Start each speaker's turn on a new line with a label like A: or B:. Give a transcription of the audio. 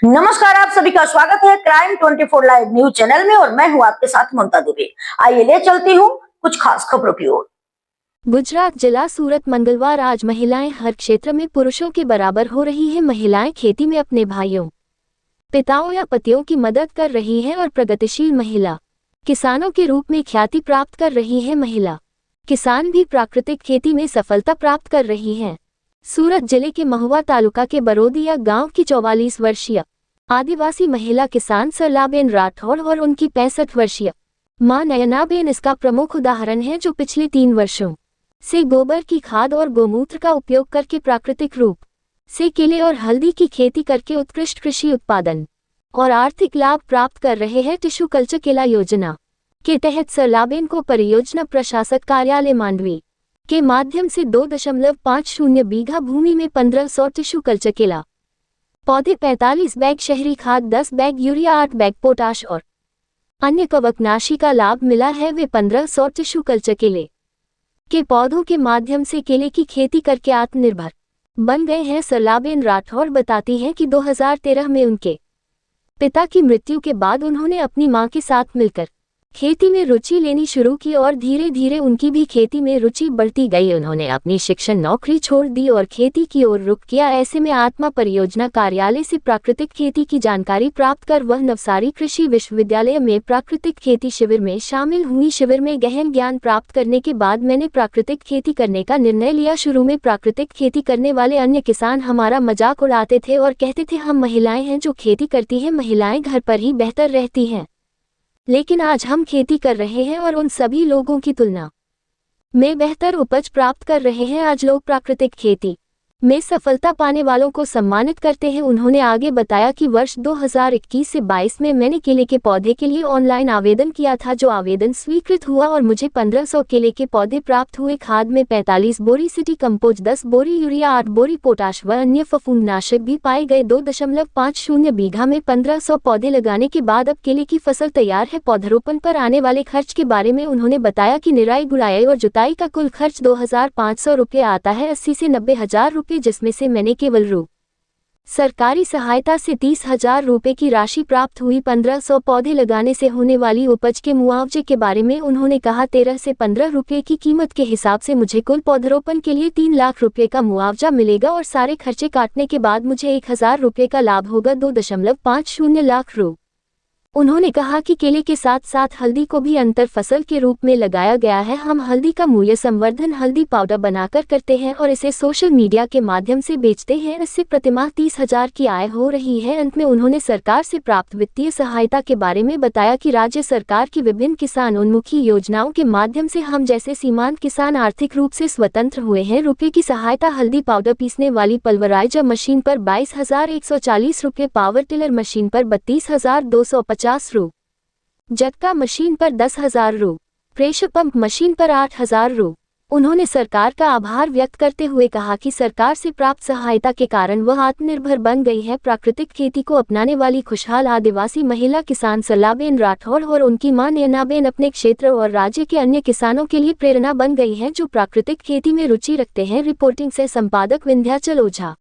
A: नमस्कार, आप सभी का स्वागत है क्राइम 24 लाइव न्यूज चैनल में और मैं हूं आपके साथ ममता दुबे। आइए ले चलती हूं कुछ खास खबरों की ओर।
B: गुजरात जिला सूरत मंगलवार। आज महिलाएं हर क्षेत्र में पुरुषों के बराबर हो रही हैं। महिलाएं खेती में अपने भाइयों, पिताओं या पतियों की मदद कर रही हैं और प्रगतिशील महिला किसानों के रूप में ख्याति प्राप्त कर रही है। महिला किसान भी प्राकृतिक खेती में सफलता प्राप्त कर रही हैं। सूरत जिले के महुआ तालुका के बरोदिया गांव की 44 वर्षीय आदिवासी महिला किसान सरलाबेन राठौड़ और उनकी 65 वर्षीय मां नयनाबेन इसका प्रमुख उदाहरण है, जो पिछले 3 वर्षों से गोबर की खाद और गोमूत्र का उपयोग करके प्राकृतिक रूप से केले और हल्दी की खेती करके उत्कृष्ट कृषि उत्पादन और आर्थिक लाभ प्राप्त कर रहे हैं। टिश्यू कल्चर केला योजना के तहत सरलाबेन को परियोजना प्रशासक कार्यालय मांडवी के माध्यम से 2.50 बीघा भूमि में 1500 टिश्यू कल्चर केला पौधे, 45 बैग शहरी खाद, 10 बैग यूरिया, 8 बैग पोटाश और अन्य कवकनाशी का लाभ मिला है। वे 1500 टिश्यू कल्चर केले के पौधों के माध्यम से केले की खेती करके आत्मनिर्भर बन गए हैं। सरलाबेन राठौड़ बताती हैं कि 2013 में उनके पिता की मृत्यु के बाद उन्होंने अपनी मां के साथ मिलकर खेती में रुचि लेनी शुरू की और धीरे धीरे उनकी भी खेती में रुचि बढ़ती गई। उन्होंने अपनी शिक्षण नौकरी छोड़ दी और खेती की ओर रुख किया। ऐसे में आत्मा परियोजना कार्यालय से प्राकृतिक खेती की जानकारी प्राप्त कर वह नवसारी कृषि विश्वविद्यालय में प्राकृतिक खेती शिविर में शामिल हुई। शिविर में गहन ज्ञान प्राप्त करने के बाद मैंने प्राकृतिक खेती करने का निर्णय लिया। शुरू में प्राकृतिक खेती करने वाले अन्य किसान हमारा मजाक उड़ाते थे और कहते थे हम महिलाएं हैं जो खेती करती हैं, महिलाएं घर पर ही बेहतर रहती हैं। लेकिन आज हम खेती कर रहे हैं और उन सभी लोगों की तुलना में बेहतर उपज प्राप्त कर रहे हैं। आज लोग प्राकृतिक खेती में सफलता पाने वालों को सम्मानित करते हैं। उन्होंने आगे बताया कि वर्ष 2021 से 22 में मैंने केले के पौधे के लिए ऑनलाइन आवेदन किया था, जो आवेदन स्वीकृत हुआ और मुझे 1500 केले के पौधे प्राप्त हुए। खाद में 45 बोरी सिटी कंपोज, 10 बोरी यूरिया, 8 बोरी पोटाश व अन्य फफूंदनाशक भी पाए गए। 2.50 बीघा में 1500 पौधे लगाने के बाद अब केले की फसल तैयार है। पौधरोपण पर आने वाले खर्च के बारे में उन्होंने बताया कि निराई गुड़ाई और जुताई का कुल खर्च 2500 रुपये आता है, 80 से 90 हजार रुपये, जिसमें से मैंने केवल सरकारी सहायता से 30,000 रुपये की राशि प्राप्त हुई। 1500 पौधे लगाने से होने वाली उपज के मुआवजे के बारे में उन्होंने कहा 13 से 15 रुपये की कीमत के हिसाब से मुझे कुल पौधरोपण के लिए 3 लाख रुपये का मुआवजा मिलेगा और सारे खर्चे काटने के बाद मुझे 1000 रुपये का लाभ होगा, 2.50 लाख रुपये। उन्होंने कहा कि केले के साथ साथ हल्दी को भी अंतर फसल के रूप में लगाया गया है। हम हल्दी का मूल्य संवर्धन हल्दी पाउडर बनाकर करते हैं और इसे सोशल मीडिया के माध्यम से बेचते हैं। इससे प्रतिमाह 30,000 की आय हो रही है। अंत में उन्होंने सरकार से प्राप्त वित्तीय सहायता के बारे में बताया कि राज्य सरकार की विभिन्न किसान उन्मुखी योजनाओं के माध्यम से हम जैसे सीमांत किसान आर्थिक रूप से स्वतंत्र हुए हैं। रुपये की सहायता हल्दी पाउडर पीसने वाली पल्वराइजर मशीन पर 22,140 रुपये, पावर टिलर मशीन पर 32,250 रु, झटका मशीन पर 10,000 रु, प्रेशर पंप मशीन पर 8,000 रु। उन्होंने सरकार का आभार व्यक्त करते हुए कहा कि सरकार से प्राप्त सहायता के कारण वह आत्मनिर्भर बन गई है। प्राकृतिक खेती को अपनाने वाली खुशहाल आदिवासी महिला किसान सरलाबेन राठौड़ और उनकी मां नयनाबेन अपने क्षेत्र और राज्य के अन्य किसानों के लिए प्रेरणा बन गई है, जो प्राकृतिक खेती में रुचि रखते हैं। रिपोर्टिंग से संपादक विंध्याचल ओझा।